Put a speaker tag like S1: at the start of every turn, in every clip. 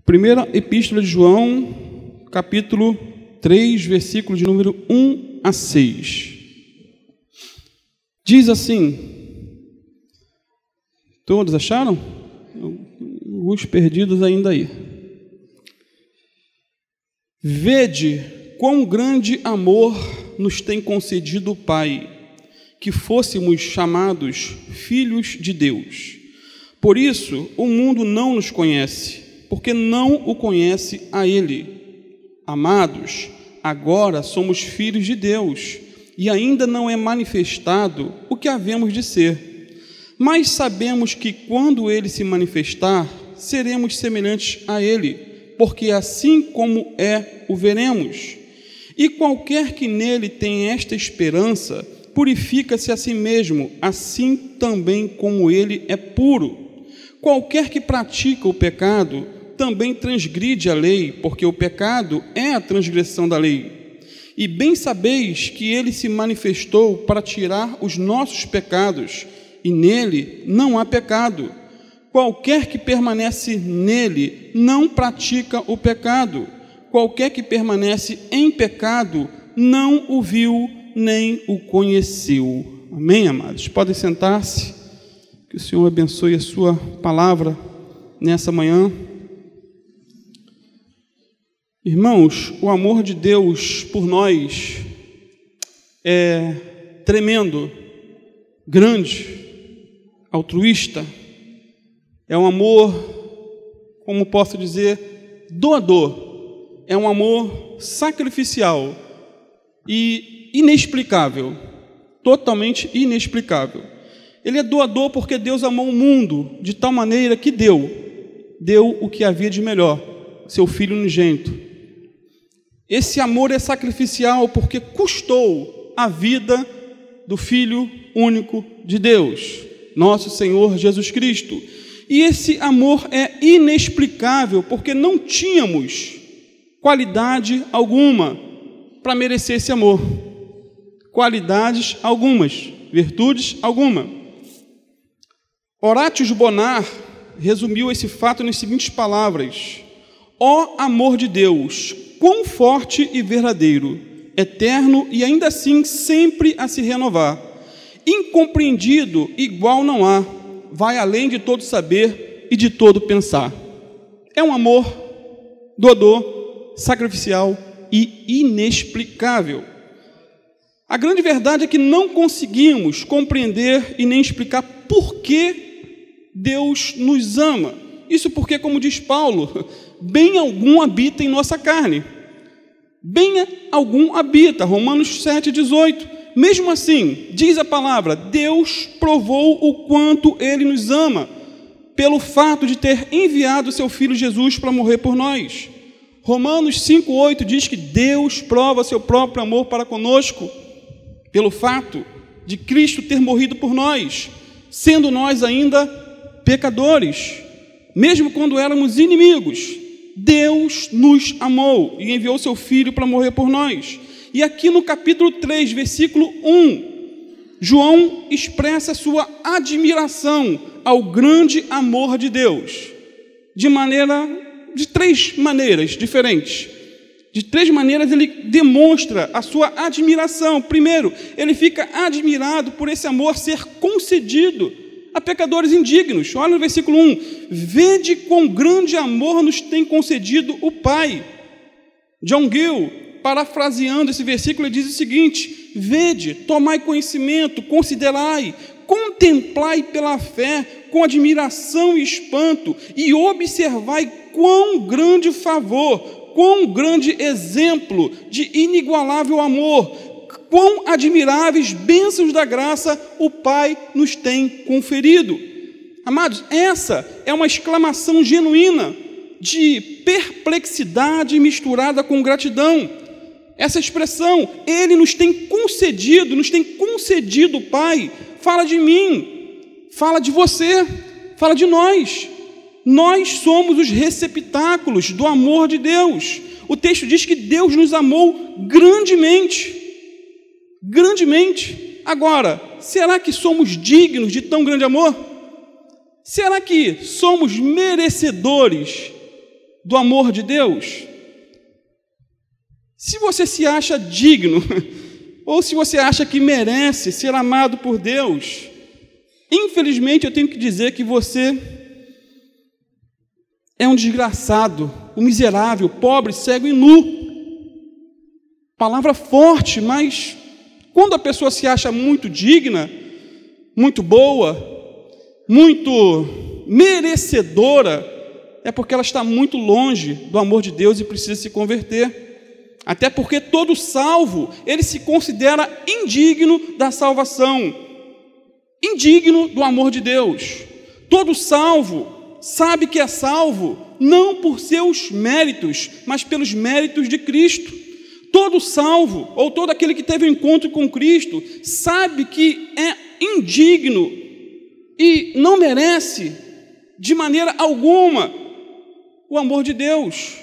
S1: Primeira Epístola de João, capítulo 3, versículo de número 1 a 6. Diz assim, todos acharam? Alguns perdidos ainda aí. Vede quão grande amor nos tem concedido o Pai, que fôssemos chamados filhos de Deus. Por isso, o mundo não nos conhece, porque não o conhece a Ele. Amados, agora somos filhos de Deus, e ainda não é manifestado o que havemos de ser. Mas sabemos que quando Ele se manifestar, seremos semelhantes a Ele, porque assim como é, o veremos. E qualquer que nele tem esta esperança, purifica-se a si mesmo, assim também como ele é puro. Qualquer que pratica o pecado, também transgride a lei, porque o pecado é a transgressão da lei. E bem sabeis que ele se manifestou para tirar os nossos pecados, e nele não há pecado. Qualquer que permanece nele não pratica o pecado. Qualquer que permanece em pecado não o viu nem o conheceu. Amém, amados? Podem sentar-se. Que o Senhor abençoe a sua palavra nessa manhã. Irmãos, o amor de Deus por nós é tremendo, grande, altruísta. É um amor, como posso dizer, doador. É um amor sacrificial e inexplicável, totalmente inexplicável. Ele é doador porque Deus amou o mundo de tal maneira que deu o que havia de melhor, seu Filho unigênito. Esse amor é sacrificial porque custou a vida do Filho único de Deus, nosso Senhor Jesus Cristo. E esse amor é inexplicável porque não tínhamos qualidade alguma para merecer esse amor. Qualidades algumas, virtudes alguma. Horatius Bonar resumiu esse fato nas seguintes palavras: ó amor de Deus, quão forte e verdadeiro, eterno e ainda assim sempre a se renovar. Incompreendido, igual não há, vai além de todo saber e de todo pensar. É um amor doador, sacrificial e inexplicável. A grande verdade é que não conseguimos compreender e nem explicar por que Deus nos ama. Isso porque, como diz Paulo, bem algum habita em nossa carne. Bem algum habita, Romanos 7,18. Mesmo assim, diz a palavra, Deus provou o quanto Ele nos ama, pelo fato de ter enviado seu Filho Jesus para morrer por nós. Romanos 5,8 diz que Deus prova seu próprio amor para conosco, pelo fato de Cristo ter morrido por nós, sendo nós ainda pecadores. Mesmo quando éramos inimigos, Deus nos amou e enviou seu Filho para morrer por nós. E aqui no capítulo 3, versículo 1, João expressa sua admiração ao grande amor de Deus, de três maneiras diferentes. De três maneiras ele demonstra a sua admiração. Primeiro, ele fica admirado por esse amor ser concedido a pecadores indignos. Olha no versículo 1. Vede quão grande amor nos tem concedido o Pai. John Gill, parafraseando esse versículo, ele diz o seguinte: vede, tomai conhecimento, considerai, contemplai pela fé, com admiração e espanto, e observai quão grande favor, quão grande exemplo de inigualável amor, quão admiráveis bênçãos da graça o Pai nos tem conferido. Amados, essa é uma exclamação genuína de perplexidade misturada com gratidão. Essa expressão, Ele nos tem concedido, Pai, fala de mim, fala de você, fala de nós. Nós somos os receptáculos do amor de Deus. O texto diz que Deus nos amou grandemente. Grandemente. Agora, será que somos dignos de tão grande amor? Será que somos merecedores do amor de Deus? Se você se acha digno, ou se você acha que merece ser amado por Deus, infelizmente eu tenho que dizer que você é um desgraçado, um miserável, pobre, cego e nu. Palavra forte, mas quando a pessoa se acha muito digna, muito boa, muito merecedora, é porque ela está muito longe do amor de Deus e precisa se converter. Até porque todo salvo, ele se considera indigno da salvação, indigno do amor de Deus. Todo salvo sabe que é salvo não por seus méritos, mas pelos méritos de Cristo. Todo salvo, ou todo aquele que teve um encontro com Cristo, sabe que é indigno e não merece, de maneira alguma, o amor de Deus.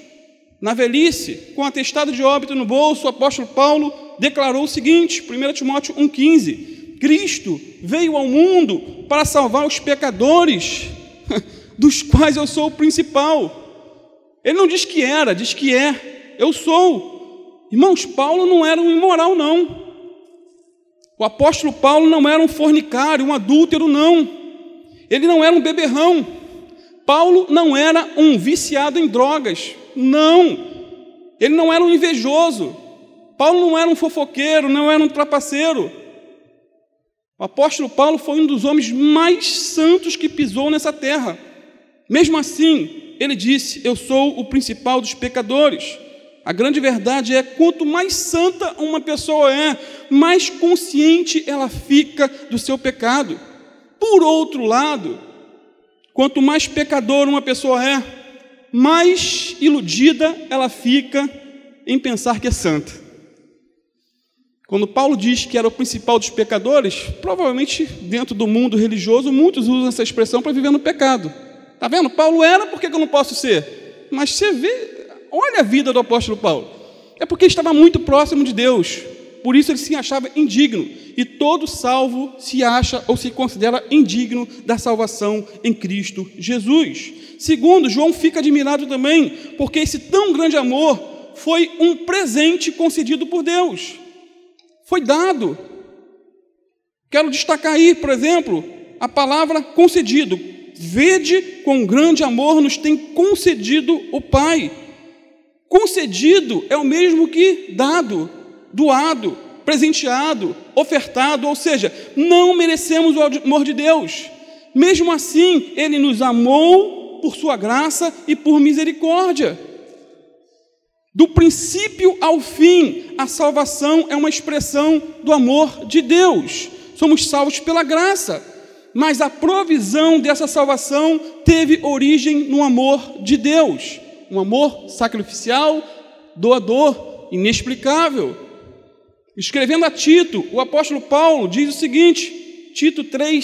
S1: Na velhice, com atestado de óbito no bolso, o apóstolo Paulo declarou o seguinte, 1 Timóteo 1,15: Cristo veio ao mundo para salvar os pecadores, dos quais eu sou o principal. Ele não diz que era, diz que é. Eu sou. Irmãos, Paulo não era um imoral, não. O apóstolo Paulo não era um fornicário, um adúltero, não. Ele não era um beberrão. Paulo não era um viciado em drogas, não. Ele não era um invejoso. Paulo não era um fofoqueiro, não era um trapaceiro. O apóstolo Paulo foi um dos homens mais santos que pisou nessa terra. Mesmo assim, ele disse: eu sou o principal dos pecadores. A grande verdade é, quanto mais santa uma pessoa é, mais consciente ela fica do seu pecado. Por outro lado, quanto mais pecador uma pessoa é, mais iludida ela fica em pensar que é santa. Quando Paulo diz que era o principal dos pecadores, provavelmente dentro do mundo religioso, muitos usam essa expressão para viver no pecado. Está vendo? Paulo era, por que eu não posso ser? Mas você vê, olha a vida do apóstolo Paulo. É porque ele estava muito próximo de Deus. Por isso ele se achava indigno. E todo salvo se acha ou se considera indigno da salvação em Cristo Jesus. Segundo, João fica admirado também, porque esse tão grande amor foi um presente concedido por Deus. Foi dado. Quero destacar aí, por exemplo, a palavra concedido. Vede quão grande amor nos tem concedido o Pai. Concedido é o mesmo que dado, doado, presenteado, ofertado, ou seja, não merecemos o amor de Deus. Mesmo assim, Ele nos amou por sua graça e por misericórdia. Do princípio ao fim, a salvação é uma expressão do amor de Deus. Somos salvos pela graça, mas a provisão dessa salvação teve origem no amor de Deus. Um amor sacrificial, doador, inexplicável. Escrevendo a Tito, o apóstolo Paulo diz o seguinte, Tito 3,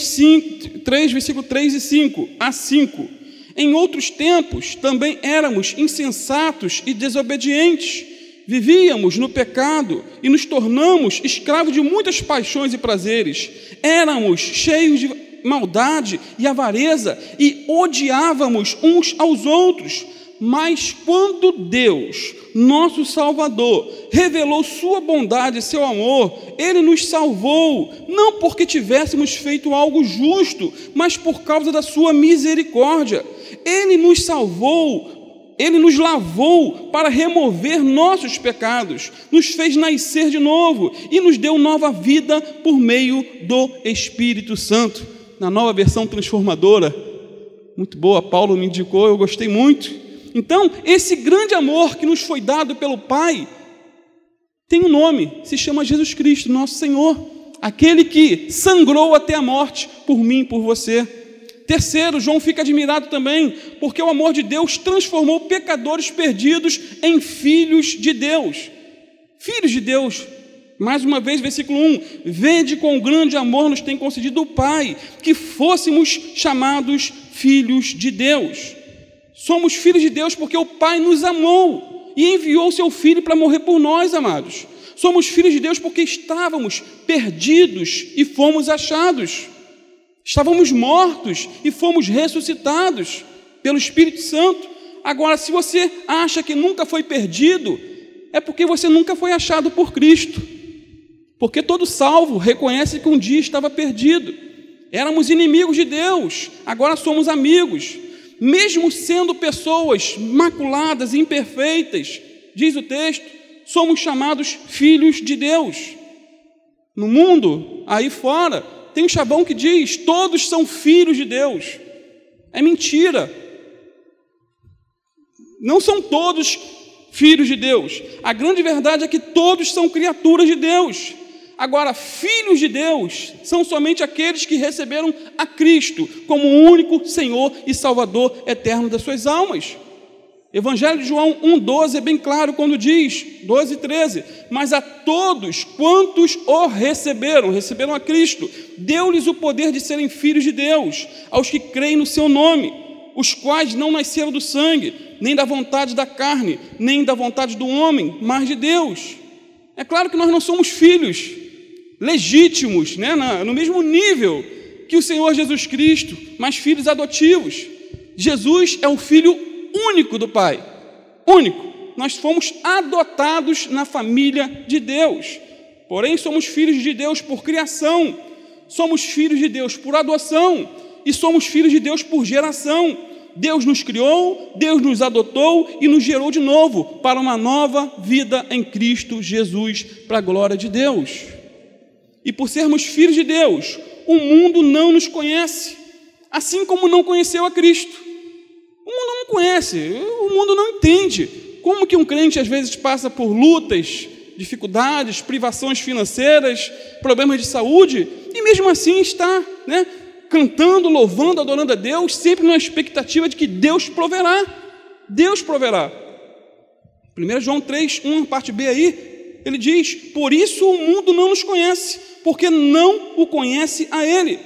S1: versículo 3 e 5, a 5. Em outros tempos também éramos insensatos e desobedientes, vivíamos no pecado e nos tornamos escravos de muitas paixões e prazeres. Éramos cheios de maldade e avareza e odiávamos uns aos outros. Mas quando Deus, nosso Salvador, revelou sua bondade e seu amor, Ele nos salvou, não porque tivéssemos feito algo justo, mas por causa da sua misericórdia. Ele nos salvou, Ele nos lavou para remover nossos pecados, nos fez nascer de novo e nos deu nova vida por meio do Espírito Santo. Na nova versão transformadora, muito boa, Paulo me indicou, eu gostei muito. Então, esse grande amor que nos foi dado pelo Pai tem um nome, se chama Jesus Cristo, nosso Senhor, aquele que sangrou até a morte por mim e por você. Terceiro, João fica admirado também, porque o amor de Deus transformou pecadores perdidos em filhos de Deus. Filhos de Deus. Mais uma vez, versículo 1, vede quão grande amor nos tem concedido o Pai, que fôssemos chamados filhos de Deus. Somos filhos de Deus porque o Pai nos amou e enviou o seu Filho para morrer por nós, amados. Somos filhos de Deus porque estávamos perdidos e fomos achados. Estávamos mortos e fomos ressuscitados pelo Espírito Santo. Agora, se você acha que nunca foi perdido, é porque você nunca foi achado por Cristo. Porque todo salvo reconhece que um dia estava perdido. Éramos inimigos de Deus, agora somos amigos. Mesmo sendo pessoas maculadas e imperfeitas, diz o texto, somos chamados filhos de Deus. No mundo, aí fora, tem um chavão que diz, todos são filhos de Deus. É mentira. Não são todos filhos de Deus. A grande verdade é que todos são criaturas de Deus. Agora, filhos de Deus são somente aqueles que receberam a Cristo como o único Senhor e Salvador eterno das suas almas. Evangelho de João 1,12 é bem claro quando diz, 12 e 13, mas a todos quantos o receberam a Cristo, deu-lhes o poder de serem filhos de Deus, aos que creem no seu nome, os quais não nasceram do sangue, nem da vontade da carne, nem da vontade do homem, mas de Deus. É claro que nós não somos filhos legítimos, né, no mesmo nível que o Senhor Jesus Cristo, mas filhos adotivos. Jesus é o Filho único do Pai, único. Nós fomos adotados na família de Deus, porém somos filhos de Deus por criação, somos filhos de Deus por adoção e somos filhos de Deus por geração. Deus nos criou, Deus nos adotou e nos gerou de novo para uma nova vida em Cristo Jesus, para a glória de Deus. E por sermos filhos de Deus, o mundo não nos conhece, assim como não conheceu a Cristo. O mundo não conhece, o mundo não entende como que um crente às vezes passa por lutas, dificuldades, privações financeiras, problemas de saúde, e mesmo assim está, cantando, louvando, adorando a Deus, sempre na expectativa de que Deus proverá. Deus proverá. 1 João 3:1, parte B aí, ele diz, por isso o mundo não nos conhece, porque não o conhece a Ele.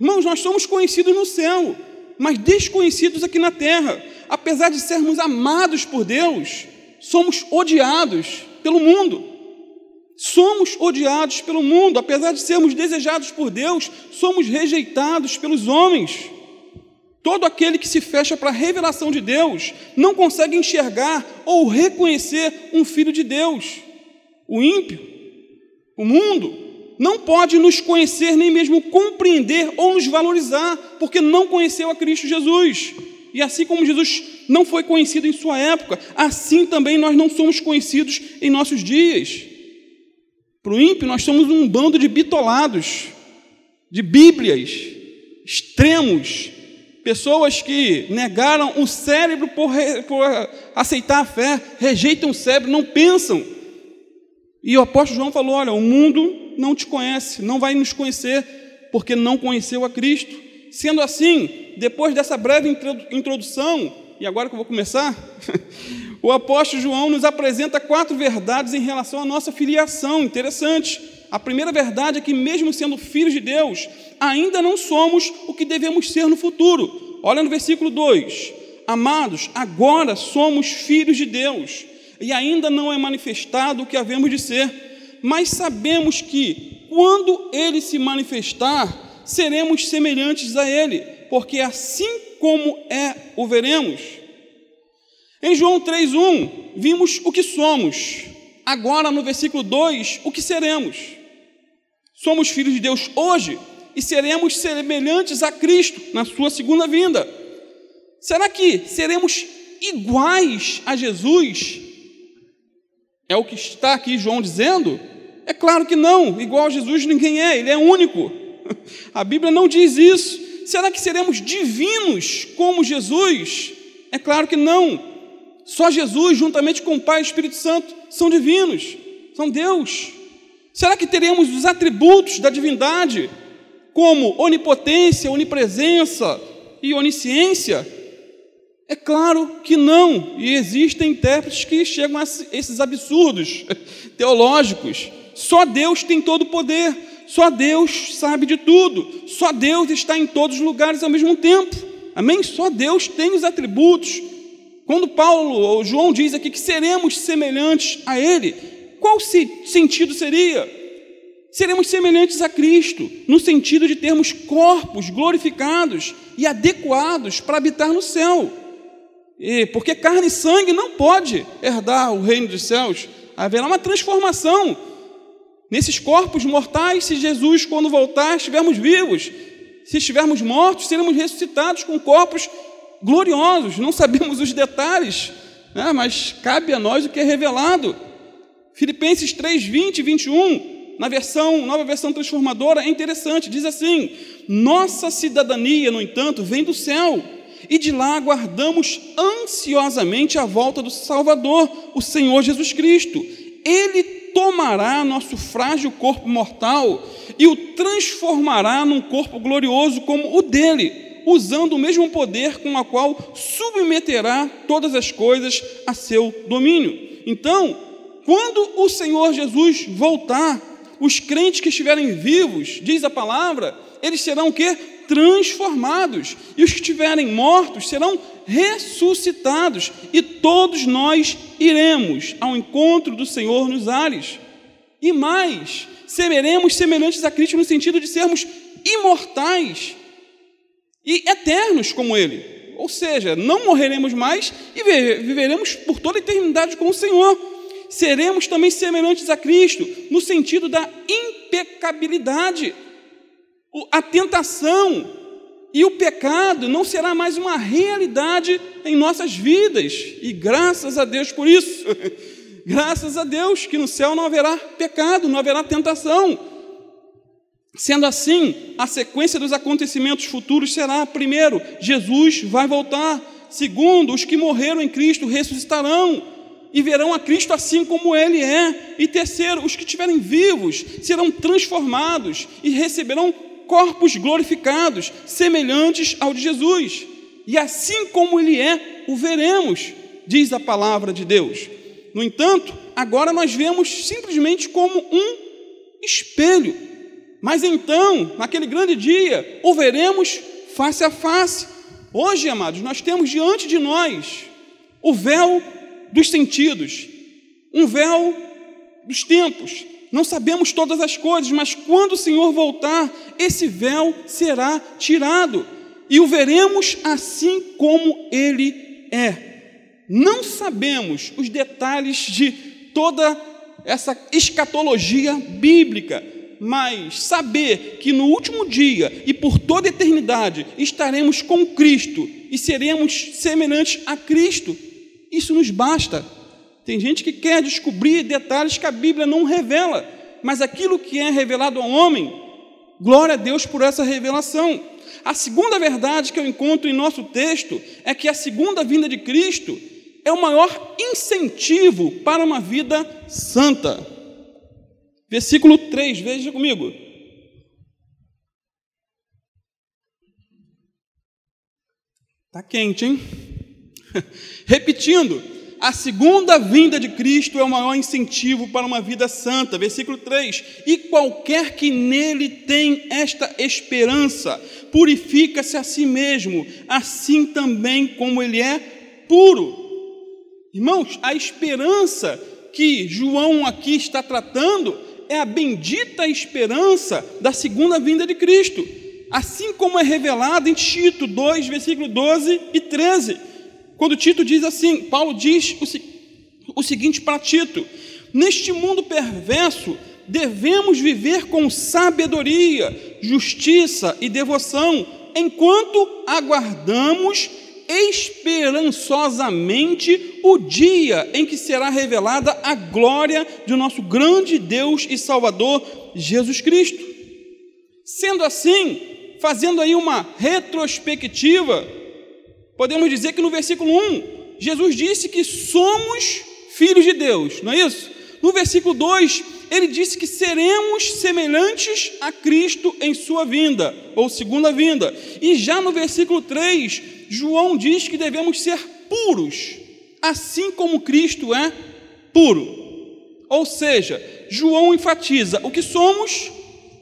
S1: Irmãos, nós somos conhecidos no céu, mas desconhecidos aqui na terra. Apesar de sermos amados por Deus, somos odiados pelo mundo. Somos odiados pelo mundo. Apesar de sermos desejados por Deus, somos rejeitados pelos homens. Todo aquele que se fecha para a revelação de Deus não consegue enxergar ou reconhecer um filho de Deus. O ímpio, o mundo, não pode nos conhecer, nem mesmo compreender ou nos valorizar, porque não conheceu a Cristo Jesus. E assim como Jesus não foi conhecido em sua época, assim também nós não somos conhecidos em nossos dias. Para o ímpio, nós somos um bando de bitolados, de bíblias, extremos, pessoas que negaram o cérebro por aceitar a fé, rejeitam o cérebro, não pensam. E o apóstolo João falou, olha, o mundo não te conhece, não vai nos conhecer, porque não conheceu a Cristo. Sendo assim, depois dessa breve introdução, e agora que eu vou começar, o apóstolo João nos apresenta 4 verdades em relação à nossa filiação, interessante. A primeira verdade é que mesmo sendo filhos de Deus, ainda não somos o que devemos ser no futuro. Olha no versículo 2, amados, agora somos filhos de Deus, e ainda não é manifestado o que havemos de ser, mas sabemos que, quando Ele se manifestar, seremos semelhantes a Ele, porque assim como o veremos. Em João 3:1, vimos o que somos. Agora, no versículo 2, o que seremos. Somos filhos de Deus hoje e seremos semelhantes a Cristo na sua segunda vinda. Será que seremos iguais a Jesus? É o que está aqui João dizendo? É claro que não, igual a Jesus ninguém é, Ele é único. A Bíblia não diz isso. Será que seremos divinos como Jesus? É claro que não. Só Jesus, juntamente com o Pai e o Espírito Santo, são divinos, são Deus. Será que teremos os atributos da divindade, como onipotência, onipresença e onisciência? É claro que não, e existem intérpretes que chegam a esses absurdos teológicos. Só Deus tem todo o poder, só Deus sabe de tudo, só Deus está em todos os lugares ao mesmo tempo, amém? Só Deus tem os atributos. Quando Paulo ou João diz aqui que seremos semelhantes a Ele, qual sentido seria? Seremos semelhantes a Cristo, no sentido de termos corpos glorificados e adequados para habitar no céu. Porque carne e sangue não pode herdar o reino dos céus. Haverá uma transformação nesses corpos mortais se Jesus, quando voltar, estivermos vivos. Se estivermos mortos, seremos ressuscitados com corpos gloriosos. Não sabemos os detalhes, né? Mas cabe a nós o que é revelado. Filipenses 3, 20 e 21, nova versão transformadora, é interessante. Diz assim: nossa cidadania, no entanto, vem do céu, e de lá aguardamos ansiosamente a volta do Salvador, o Senhor Jesus Cristo. Ele tomará nosso frágil corpo mortal e o transformará num corpo glorioso como o dele, usando o mesmo poder com o qual submeterá todas as coisas a seu domínio. Então, quando o Senhor Jesus voltar, os crentes que estiverem vivos, diz a palavra, eles serão o quê? Transformados, e os que estiverem mortos serão ressuscitados, e todos nós iremos ao encontro do Senhor nos ares. E mais, seremos semelhantes a Cristo no sentido de sermos imortais e eternos como Ele. Ou seja, não morreremos mais e viveremos por toda a eternidade com o Senhor. Seremos também semelhantes a Cristo no sentido da impecabilidade. A tentação e o pecado não será mais uma realidade em nossas vidas, e graças a Deus por isso. Graças a Deus que no céu não haverá pecado, não haverá tentação. Sendo assim, a sequência dos acontecimentos futuros será: primeiro, Jesus vai voltar; segundo, os que morreram em Cristo ressuscitarão e verão a Cristo assim como Ele é; e terceiro, os que estiverem vivos serão transformados e receberão corpos glorificados, semelhantes ao de Jesus, e assim como Ele é, o veremos, diz a palavra de Deus. No entanto, agora nós vemos simplesmente como um espelho, mas então, naquele grande dia, o veremos face a face. Hoje, amados, nós temos diante de nós o véu dos sentidos, um véu dos tempos. Não sabemos todas as coisas, mas quando o Senhor voltar, esse véu será tirado e o veremos assim como Ele é. Não sabemos os detalhes de toda essa escatologia bíblica, mas saber que no último dia e por toda a eternidade estaremos com Cristo e seremos semelhantes a Cristo, isso nos basta. Tem gente que quer descobrir detalhes que a Bíblia não revela, mas aquilo que é revelado ao homem, glória a Deus por essa revelação. A segunda verdade que eu encontro em nosso texto é que a segunda vinda de Cristo é o maior incentivo para uma vida santa. Versículo 3, veja comigo. Está quente, hein? Repetindo, a segunda vinda de Cristo é o maior incentivo para uma vida santa. Versículo 3, e qualquer que nele tem esta esperança, purifica-se a si mesmo, assim também como ele é puro. Irmãos, a esperança que João aqui está tratando é a bendita esperança da segunda vinda de Cristo, assim como é revelado em Tito 2, versículo 12 e 13, quando Tito diz assim, Paulo diz o seguinte para Tito: neste mundo perverso devemos viver com sabedoria, justiça e devoção, enquanto aguardamos esperançosamente o dia em que será revelada a glória de nosso grande Deus e Salvador, Jesus Cristo. Sendo assim, fazendo aí uma retrospectiva, podemos dizer que no versículo 1, Jesus disse que somos filhos de Deus, não é isso? No versículo 2, ele disse que seremos semelhantes a Cristo em sua vinda, ou segunda vinda. E já no versículo 3, João diz que devemos ser puros, assim como Cristo é puro. Ou seja, João enfatiza o que somos,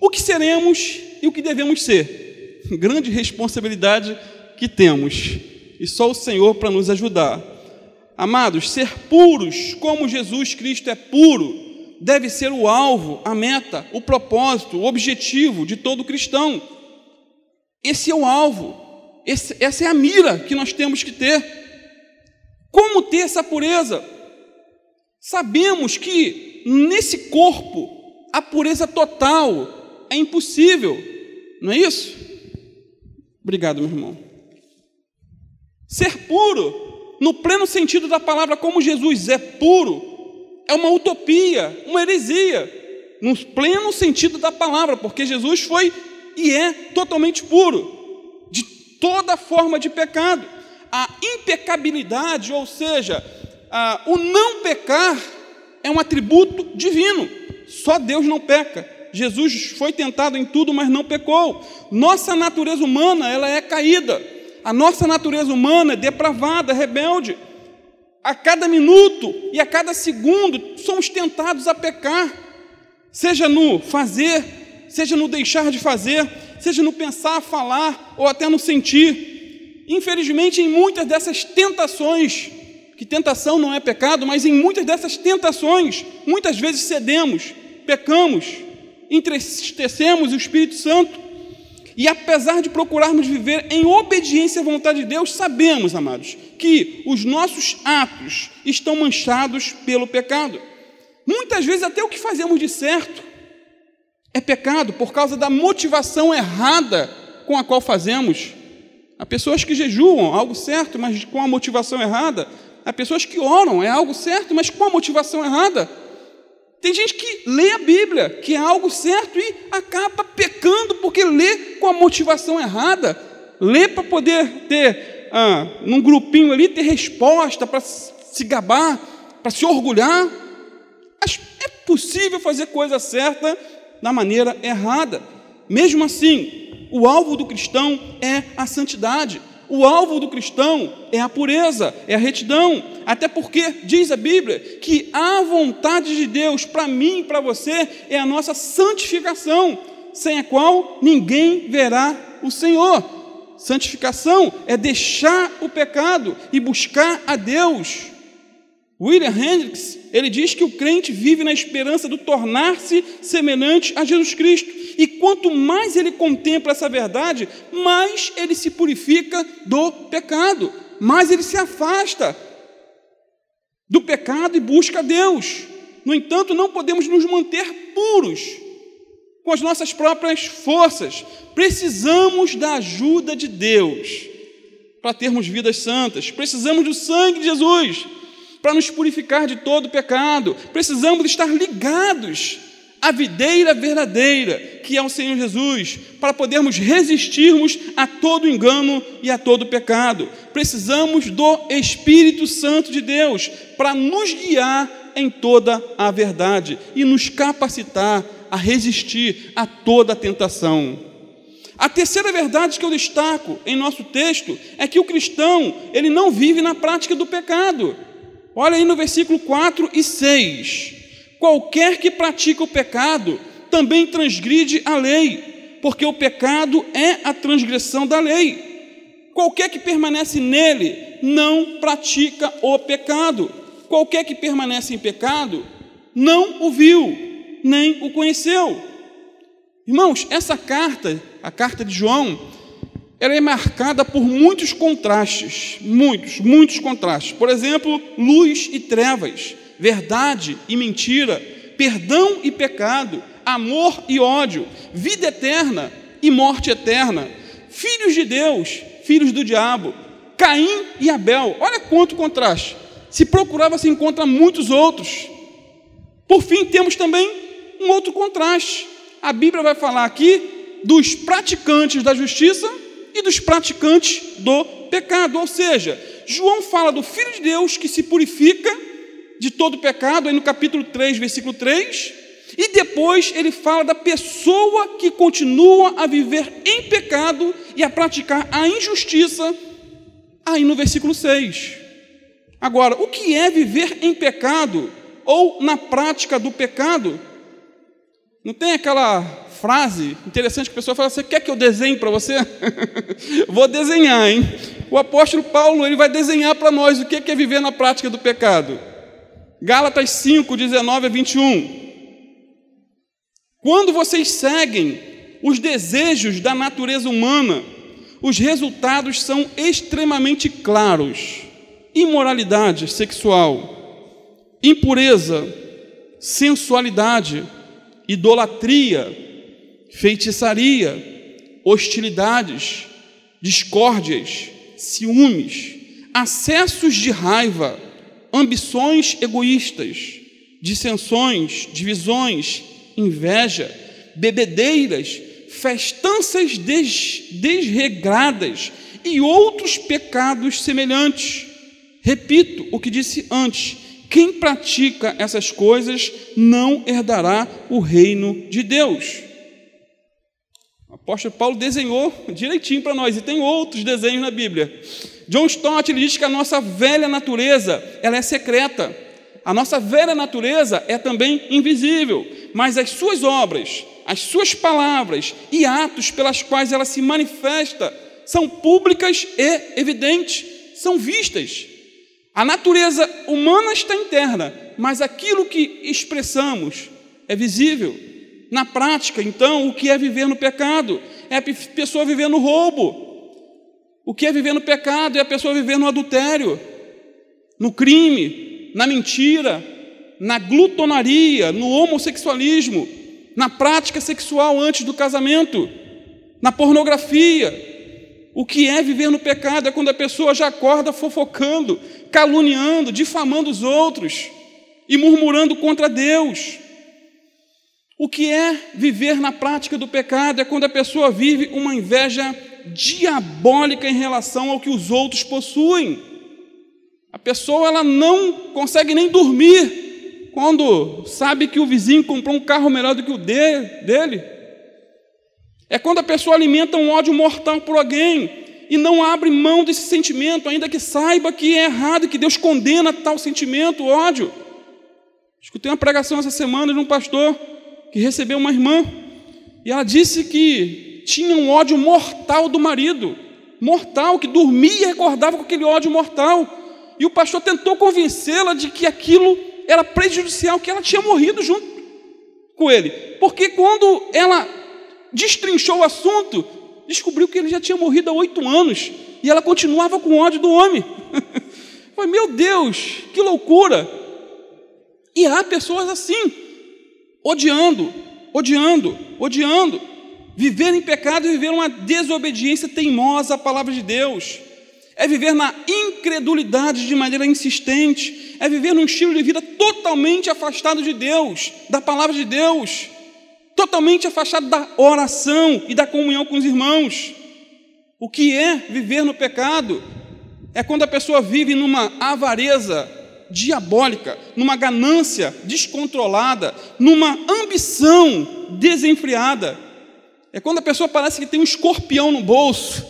S1: o que seremos e o que devemos ser. Grande responsabilidade que temos, e só o Senhor para nos ajudar. Amados, ser puros como Jesus Cristo é puro deve ser o alvo, a meta, o propósito, o objetivo de todo cristão. Esse é o alvo, essa é a mira que nós temos que ter. ter essa pureza? Sabemos que nesse corpo a pureza total é impossível, não é isso? Obrigado, meu irmão. Ser puro, no pleno sentido da palavra, como Jesus é puro, é uma utopia, uma heresia, no pleno sentido da palavra, porque Jesus foi e é totalmente puro, de toda forma de pecado. A impecabilidade, ou seja, o não pecar, é um atributo divino. Só Deus não peca. Jesus foi tentado em tudo, mas não pecou. Nossa natureza humana, ela é caída. A nossa natureza humana é depravada, rebelde. A cada minuto e a cada segundo somos tentados a pecar, seja no fazer, seja no deixar de fazer, seja no pensar, falar ou até no sentir. Infelizmente, em muitas dessas tentações, que tentação não é pecado, mas em muitas dessas tentações, muitas vezes cedemos, pecamos, entristecemos o Espírito Santo. E apesar de procurarmos viver em obediência à vontade de Deus, sabemos, amados, que os nossos atos estão manchados pelo pecado. Muitas vezes até o que fazemos de certo é pecado por causa da motivação errada com a qual fazemos. Há pessoas que jejuam, algo certo, mas com a motivação errada. Há pessoas que oram, é algo certo, mas com a motivação errada. Tem gente que lê a Bíblia, que é algo certo, e acaba pecando porque lê com a motivação errada. Lê para poder ter, num grupinho ali, ter resposta, para se gabar, para se orgulhar. É possível fazer coisa certa da maneira errada. Mesmo assim, o alvo do cristão é a santidade. O alvo do cristão é a pureza, é a retidão. Até porque diz a Bíblia que a vontade de Deus para mim e para você é a nossa santificação, sem a qual ninguém verá o Senhor. Santificação é deixar o pecado e buscar a Deus. William Hendricks, ele diz que o crente vive na esperança do tornar-se semelhante a Jesus Cristo. E quanto mais ele contempla essa verdade, mais ele se purifica do pecado, mais ele se afasta do pecado e busca a Deus. No entanto, não podemos nos manter puros com as nossas próprias forças. Precisamos da ajuda de Deus para termos vidas santas. Precisamos do sangue de Jesus para nos purificar de todo pecado. Precisamos estar ligados à videira verdadeira, que é o Senhor Jesus, para podermos resistirmos a todo engano e a todo pecado. Precisamos do Espírito Santo de Deus para nos guiar em toda a verdade e nos capacitar a resistir a toda a tentação. A terceira verdade que eu destaco em nosso texto é que o cristão, ele não vive na prática do pecado. Olha aí no versículo 4 e 6. Qualquer que pratica o pecado também transgride a lei, porque o pecado é a transgressão da lei. Qualquer que permanece nele não pratica o pecado. Qualquer que permanece em pecado não o viu, nem o conheceu. Irmãos, essa carta, a carta de João, ela é marcada por muitos contrastes, muitos contrastes. Por exemplo, luz e trevas, verdade e mentira, perdão e pecado, amor e ódio, vida eterna e morte eterna, filhos de Deus, filhos do diabo, Caim e Abel. Olha quanto contraste. Se procurar, você encontra muitos outros. Por fim, temos também um outro contraste. A Bíblia vai falar aqui dos praticantes da justiça e dos praticantes do pecado. Ou seja, João fala do Filho de Deus que se purifica de todo pecado, aí no capítulo 3, versículo 3, e depois ele fala da pessoa que continua a viver em pecado e a praticar a injustiça, aí no versículo 6. Agora, o que é viver em pecado ou na prática do pecado? Não tem aquela frase interessante que a pessoa fala: você quer que eu desenhe para você? Vou desenhar, hein? O apóstolo Paulo, ele vai desenhar para nós o que é viver na prática do pecado. Gálatas 5, 19 a 21. Quando vocês seguem os desejos da natureza humana, os resultados são extremamente claros imoralidade sexual, impureza, sensualidade, idolatria, feitiçaria, hostilidades, discórdias, ciúmes, acessos de raiva, ambições egoístas, dissensões, divisões, inveja, bebedeiras, festanças desregradas e outros pecados semelhantes. Repito o que disse antes: quem pratica essas coisas não herdará o reino de Deus. O apóstolo Paulo desenhou direitinho para nós, e tem outros desenhos na Bíblia. John Stott, ele diz que a nossa velha natureza, ela é secreta. A nossa velha natureza é também invisível, mas as suas obras, as suas palavras e atos pelas quais ela se manifesta são públicas e evidentes, são vistas. A natureza humana está interna, mas aquilo que expressamos é visível. Na prática, então, o que é viver no pecado? É a pessoa viver no roubo. O que é viver no pecado? É a pessoa viver no adultério, no crime, na mentira, na glutonaria, no homossexualismo, na prática sexual antes do casamento, na pornografia. O que é viver no pecado é quando a pessoa já acorda fofocando, caluniando, difamando os outros e murmurando contra Deus. O que é viver na prática do pecado é quando a pessoa vive uma inveja diabólica em relação ao que os outros possuem. A pessoa, ela não consegue nem dormir quando sabe que o vizinho comprou um carro melhor do que o dele. É quando a pessoa alimenta um ódio mortal por alguém e não abre mão desse sentimento, ainda que saiba que é errado e que Deus condena tal sentimento, ódio. Escutei uma pregação essa semana de um pastor que recebeu uma irmã, e ela disse que tinha um ódio mortal do marido, mortal, que dormia e acordava com aquele ódio mortal, e o pastor tentou convencê-la de que aquilo era prejudicial, que ela tinha morrido junto com ele, porque quando ela destrinchou o assunto, descobriu que ele já tinha morrido há 8 anos, e ela continuava com ódio do homem. Foi, meu Deus, que loucura! E há pessoas assim, odiando, viver em pecado e viver uma desobediência teimosa à palavra de Deus, é viver na incredulidade de maneira insistente, é viver num estilo de vida totalmente afastado de Deus, da palavra de Deus, totalmente afastado da oração e da comunhão com os irmãos. O que é viver no pecado? É quando a pessoa vive numa avareza diabólica, numa ganância descontrolada, numa ambição desenfreada. É quando a pessoa parece que tem um escorpião no bolso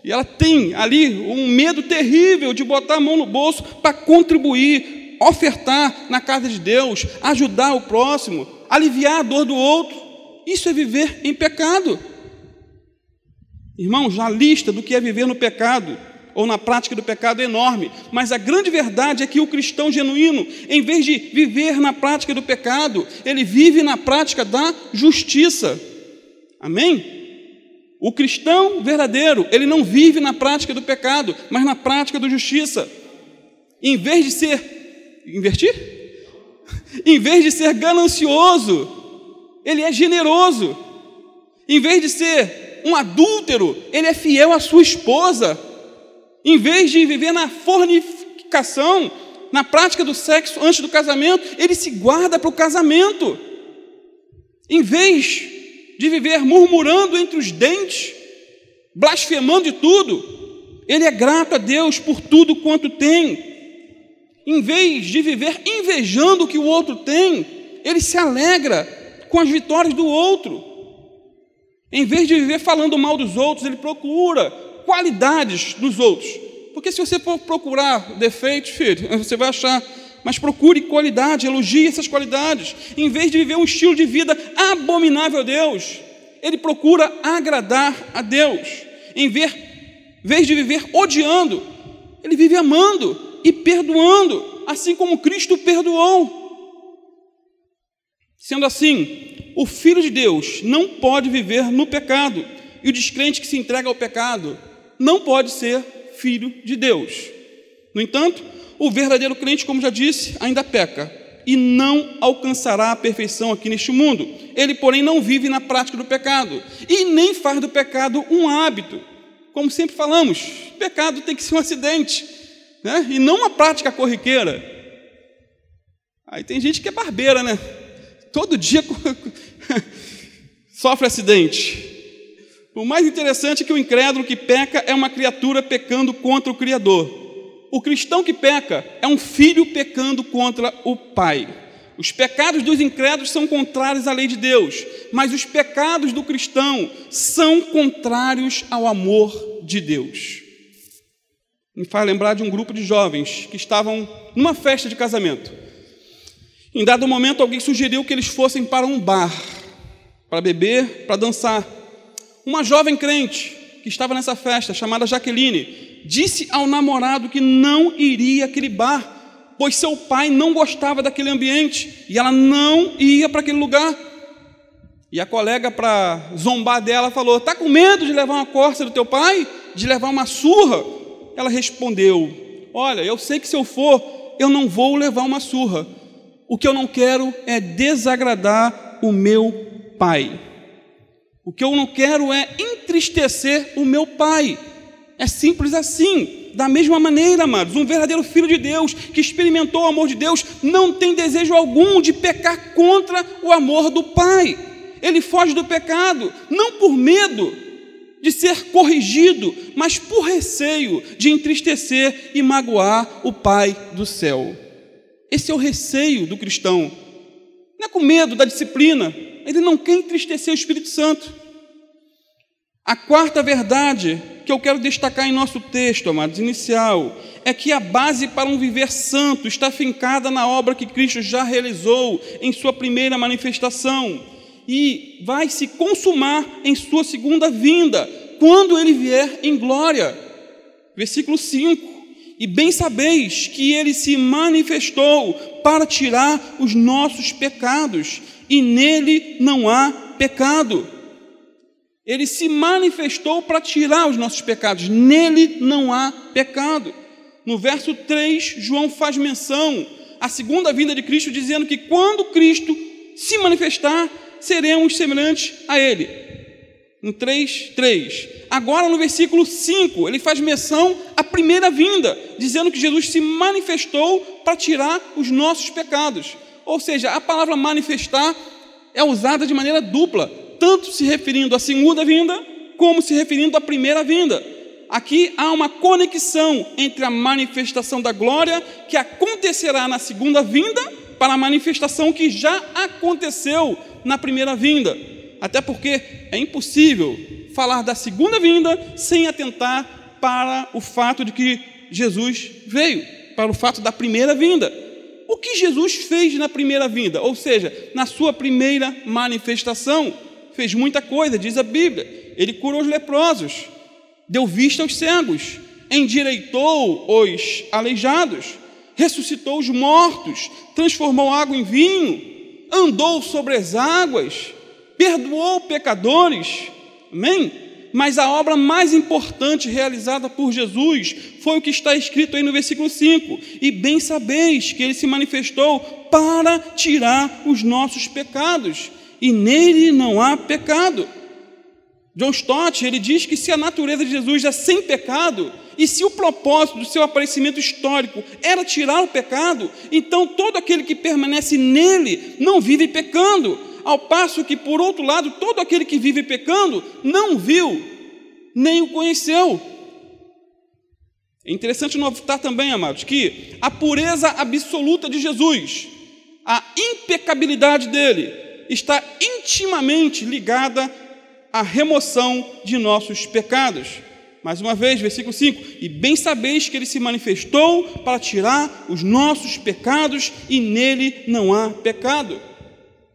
S1: e ela tem ali um medo terrível de botar a mão no bolso para contribuir, ofertar na casa de Deus, ajudar o próximo, aliviar a dor do outro. Isso é viver em pecado. Irmãos, a lista do que é viver no pecado ou na prática do pecado é enorme, mas a grande verdade é que o cristão genuíno, em vez de viver na prática do pecado, ele vive na prática da justiça. Amém? O cristão verdadeiro, ele não vive na prática do pecado, mas na prática da justiça. Em vez de ser Em vez de ser ganancioso, ele é generoso. Em vez de ser um adúltero, ele é fiel à sua esposa. Em vez de viver na fornicação, na prática do sexo antes do casamento, ele se guarda para o casamento. Em vez de viver murmurando entre os dentes, blasfemando de tudo, ele é grato a Deus por tudo quanto tem. Em vez de viver invejando o que o outro tem, ele se alegra com as vitórias do outro. Em vez de viver falando mal dos outros, ele procura qualidades dos outros. Porque se você for procurar defeitos, filho, você vai achar, mas procure qualidade, elogie essas qualidades. Em vez de viver um estilo de vida abominável a Deus, ele procura agradar a Deus. Em vez de viver odiando, ele vive amando e perdoando, assim como Cristo perdoou. Sendo assim, o Filho de Deus não pode viver no pecado, e o descrente que se entrega ao pecado não pode ser filho de Deus. No entanto, O verdadeiro crente, como já disse, ainda peca e não alcançará a perfeição aqui neste mundo. Ele, porém, não vive na prática do pecado e nem faz do pecado um hábito. Como sempre falamos, pecado tem que ser um acidente, né? E não uma prática corriqueira. Aí tem gente que é barbeira, né? Todo dia sofre acidente. O mais interessante é que o incrédulo que peca é uma criatura pecando contra o Criador. O cristão que peca é um filho pecando contra o Pai. Os pecados dos incrédulos são contrários à lei de Deus, mas os pecados do cristão são contrários ao amor de Deus. Me faz lembrar de um grupo de jovens que estavam numa festa de casamento. Em dado momento, alguém sugeriu que eles fossem para um bar, para beber, para dançar. Uma jovem crente que estava nessa festa, chamada Jaqueline, disse ao namorado que não iria àquele bar, pois seu pai não gostava daquele ambiente e ela não ia para aquele lugar. E a colega, para zombar dela, falou: "Está com medo de levar uma corça do teu pai? De levar uma surra?" Ela respondeu: "Olha, eu sei que se eu for, eu não vou levar uma surra. O que eu não quero é desagradar o meu pai. O que eu não quero é entristecer o meu pai." É simples assim. Da mesma maneira, amados, um verdadeiro filho de Deus, que experimentou o amor de Deus, não tem desejo algum de pecar contra o amor do Pai. Ele foge do pecado, não por medo de ser corrigido, mas por receio de entristecer e magoar o Pai do céu. Esse é o receio do cristão. Não é com medo da disciplina, ele não quer entristecer o Espírito Santo. A quarta verdade que eu quero destacar em nosso texto, amados, inicial, é que a base para um viver santo está fincada na obra que Cristo já realizou em sua primeira manifestação e vai se consumar em sua segunda vinda, quando ele vier em glória. Versículo 5: "E bem sabeis que ele se manifestou para tirar os nossos pecados, e nele não há pecado." Ele se manifestou para tirar os nossos pecados, nele não há pecado. No verso 3, João faz menção à segunda vinda de Cristo, dizendo que quando Cristo se manifestar, seremos semelhantes a ele. No 3:3. Agora, no versículo 5, ele faz menção à primeira vinda, dizendo que Jesus se manifestou para tirar os nossos pecados. Ou seja, a palavra manifestar é usada de maneira dupla, tanto se referindo à segunda vinda, como se referindo à primeira vinda. Aqui há uma conexão entre a manifestação da glória, que acontecerá na segunda vinda, para a manifestação que já aconteceu na primeira vinda. Até porque é impossível falar da segunda vinda sem atentar para o fato de que Jesus veio, para o fato da primeira vinda. O que Jesus fez na primeira vinda? Ou seja, na sua primeira manifestação, fez muita coisa, diz a Bíblia. Ele curou os leprosos, deu vista aos cegos, endireitou os aleijados, ressuscitou os mortos, transformou água em vinho, andou sobre as águas, perdoou pecadores. Amém? Mas a obra mais importante realizada por Jesus foi o que está escrito aí no versículo 5: "E bem sabeis que ele se manifestou para tirar os nossos pecados, e nele não há pecado." John Stott, ele diz que se a natureza de Jesus é sem pecado, e se o propósito do seu aparecimento histórico era tirar o pecado, então todo aquele que permanece nele não vive pecando, ao passo que, por outro lado, todo aquele que vive pecando não viu, nem o conheceu. É interessante notar também, amados, que a pureza absoluta de Jesus, a impecabilidade dele, está intimamente ligada à remoção de nossos pecados. Mais uma vez, versículo 5: "E bem sabeis que ele se manifestou para tirar os nossos pecados, e nele não há pecado."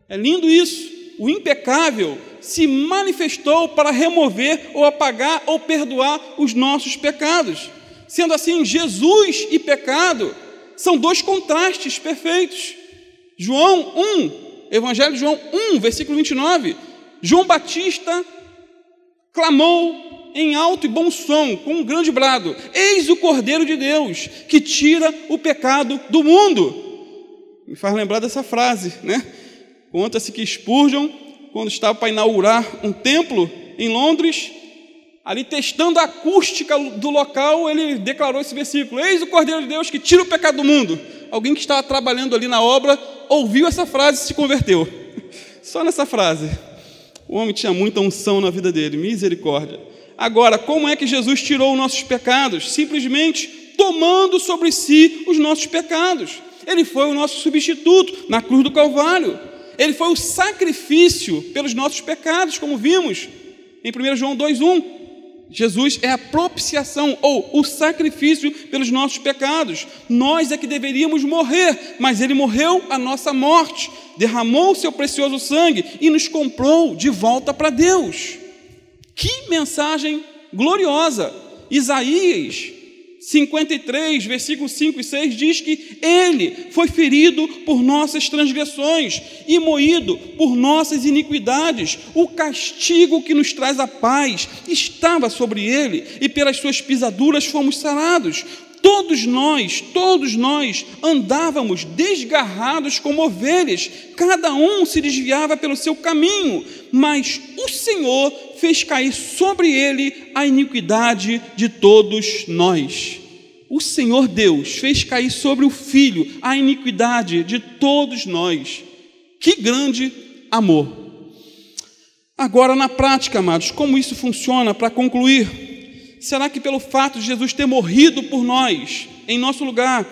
S1: É lindo isso. O impecável se manifestou para remover ou apagar ou perdoar os nossos pecados. Sendo assim, Jesus e pecado são dois contrastes perfeitos. Evangelho de João 1, versículo 29, João Batista clamou em alto e bom som, com um grande brado: eis o Cordeiro de Deus, que tira o pecado do mundo. Me faz lembrar dessa frase, né? Conta-se que Spurgeon, quando estava para inaugurar um templo em Londres, ali testando a acústica do local, ele declarou esse versículo: eis o Cordeiro de Deus que tira o pecado do mundo. Alguém que estava trabalhando ali na obra ouviu essa frase e se converteu. Só nessa frase. O homem tinha muita unção na vida dele, misericórdia. Agora, como é que Jesus tirou os nossos pecados? Simplesmente tomando sobre si os nossos pecados. Ele foi o nosso substituto na cruz do Calvário. Ele foi o sacrifício pelos nossos pecados, como vimos em 1 João 2,1. Jesus é a propiciação, ou o sacrifício pelos nossos pecados. Nós é que deveríamos morrer, mas Ele morreu a nossa morte, derramou o seu precioso sangue e nos comprou de volta para Deus. Que mensagem gloriosa! Isaías 53, versículos 5 e 6 diz que Ele foi ferido por nossas transgressões e moído por nossas iniquidades. O castigo que nos traz a paz estava sobre Ele, e pelas suas pisaduras fomos sarados. Todos nós andávamos desgarrados como ovelhas, cada um se desviava pelo seu caminho, mas o Senhor fez cair sobre ele a iniquidade de todos nós. O Senhor Deus fez cair sobre o Filho a iniquidade de todos nós. Que grande amor! Agora, na prática, amados, como isso funciona? Para concluir, será que pelo fato de Jesus ter morrido por nós, em nosso lugar,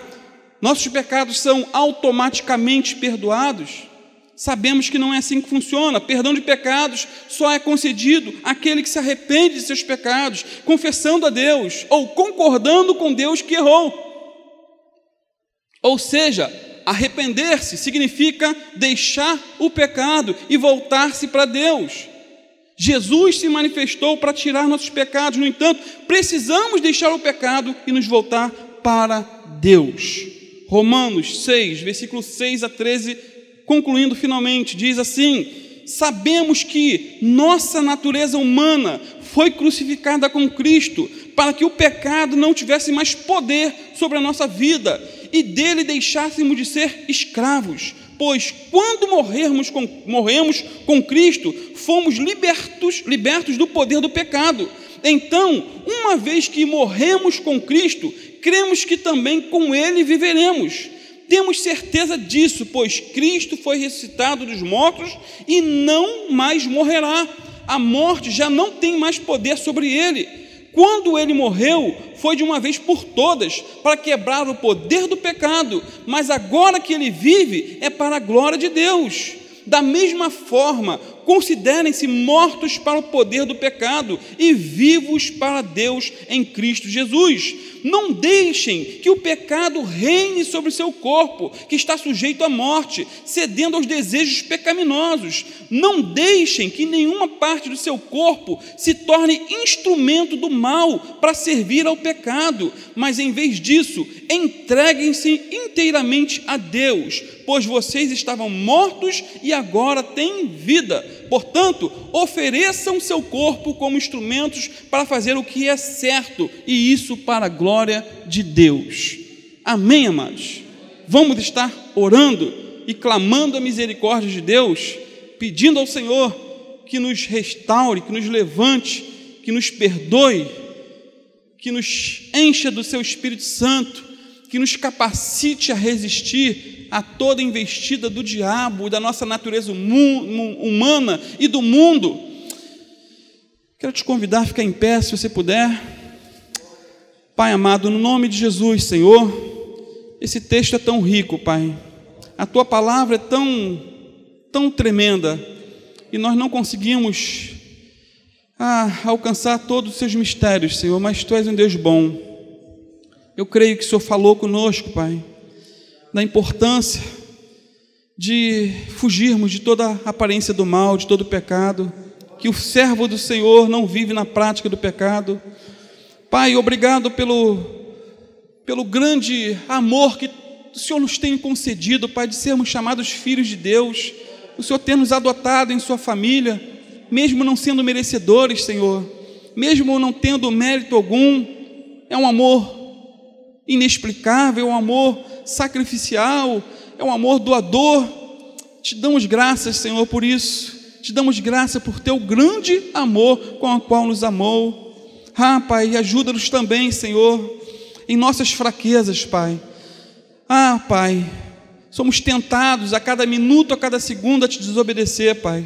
S1: nossos pecados são automaticamente perdoados? Sabemos que não é assim que funciona. Perdão de pecados só é concedido àquele que se arrepende de seus pecados, confessando a Deus, ou concordando com Deus que errou. Ou seja, arrepender-se significa deixar o pecado e voltar-se para Deus. Jesus se manifestou para tirar nossos pecados, no entanto, precisamos deixar o pecado e nos voltar para Deus. Romanos 6, versículos 6 a 13, concluindo finalmente, diz assim: sabemos que nossa natureza humana foi crucificada com Cristo, para que o pecado não tivesse mais poder sobre a nossa vida, e dele deixássemos de ser escravos. Pois quando morremos com Cristo, fomos libertos do poder do pecado. Então, uma vez que morremos com Cristo, cremos que também com Ele viveremos. Temos certeza disso, pois Cristo foi ressuscitado dos mortos e não mais morrerá. A morte já não tem mais poder sobre Ele. Quando Ele morreu, foi de uma vez por todas, para quebrar o poder do pecado, mas agora que Ele vive, é para a glória de Deus. Da mesma forma, considerem-se mortos para o poder do pecado e vivos para Deus em Cristo Jesus. Não deixem que o pecado reine sobre o seu corpo, que está sujeito à morte, cedendo aos desejos pecaminosos. Não deixem que nenhuma parte do seu corpo se torne instrumento do mal para servir ao pecado, mas em vez disso, entreguem-se inteiramente a Deus, pois vocês estavam mortos e agora têm vida. Portanto, ofereçam seu corpo como instrumentos para fazer o que é certo, e isso para a glória de Deus. Amém, amados? Vamos estar orando e clamando a misericórdia de Deus, pedindo ao Senhor que nos restaure, que nos levante, que nos perdoe, que nos encha do seu Espírito Santo, que nos capacite a resistir a toda investida do diabo e da nossa natureza humana e do mundo. Quero te convidar a ficar em pé, se você puder. Pai amado, no nome de Jesus, Senhor, esse texto é tão rico, Pai. A Tua palavra é tão tremenda, e nós não conseguimos alcançar todos os seus mistérios, Senhor, mas Tu és um Deus bom. Eu creio que o Senhor falou conosco, Pai, da importância de fugirmos de toda a aparência do mal, de todo o pecado, que o servo do Senhor não vive na prática do pecado. Pai, obrigado pelo grande amor que o Senhor nos tem concedido, Pai, de sermos chamados filhos de Deus, o Senhor ter nos adotado em sua família, mesmo não sendo merecedores, Senhor. mesmo não tendo mérito algum, é um amor inexplicável, é um amor sacrificial, é um amor doador. Te damos graças, Senhor, por isso. Te damos graça por teu grande amor com o qual nos amou. Pai, ajuda-nos também, Senhor, em nossas fraquezas, Pai. Pai, somos tentados a cada minuto, a cada segundo a te desobedecer, Pai.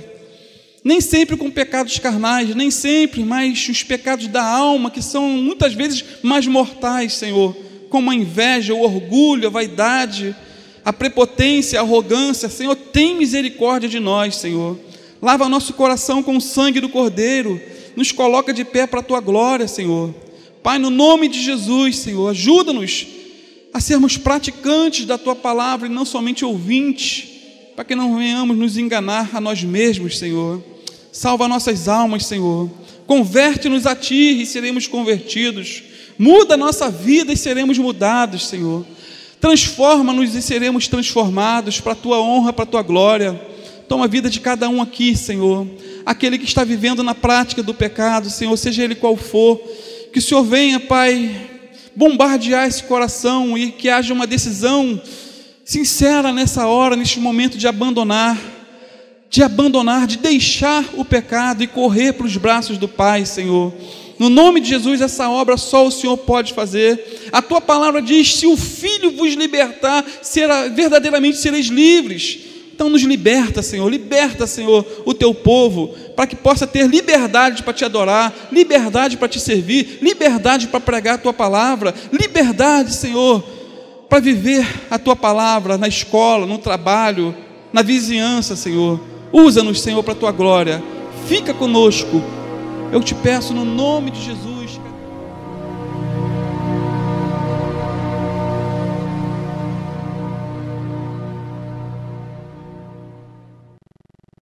S1: Nem sempre com pecados carnais, nem sempre, mas os pecados da alma, que são muitas vezes mais mortais, Senhor, como a inveja, o orgulho, a vaidade, a prepotência, a arrogância. Senhor, tem misericórdia de nós, Senhor. Lava nosso coração com o sangue do Cordeiro, nos coloca de pé para a tua glória, Senhor. Pai, no nome de Jesus, Senhor, ajuda-nos a sermos praticantes da tua palavra e não somente ouvintes, para que não venhamos nos enganar a nós mesmos, Senhor. Salva nossas almas, Senhor. Converte-nos a ti e seremos convertidos. Muda a nossa vida e seremos mudados, Senhor. Transforma-nos e seremos transformados para a tua honra, para a tua glória. Toma a vida de cada um aqui, Senhor. Aquele que está vivendo na prática do pecado, Senhor, seja ele qual for, que o Senhor venha, Pai, bombardear esse coração e que haja uma decisão sincera nessa hora, neste momento de abandonar, de deixar o pecado e correr para os braços do Pai, Senhor. No nome de Jesus, essa obra só o Senhor pode fazer. A tua palavra diz: se o Filho vos libertar, verdadeiramente sereis livres. Então nos liberta, Senhor, o teu povo, para que possa ter liberdade para te adorar, liberdade para te servir, liberdade para pregar a tua palavra, liberdade, Senhor, para viver a tua palavra na escola, no trabalho, na vizinhança, Senhor. Usa-nos, Senhor, para a tua glória. Fica conosco. Eu te peço no nome de Jesus.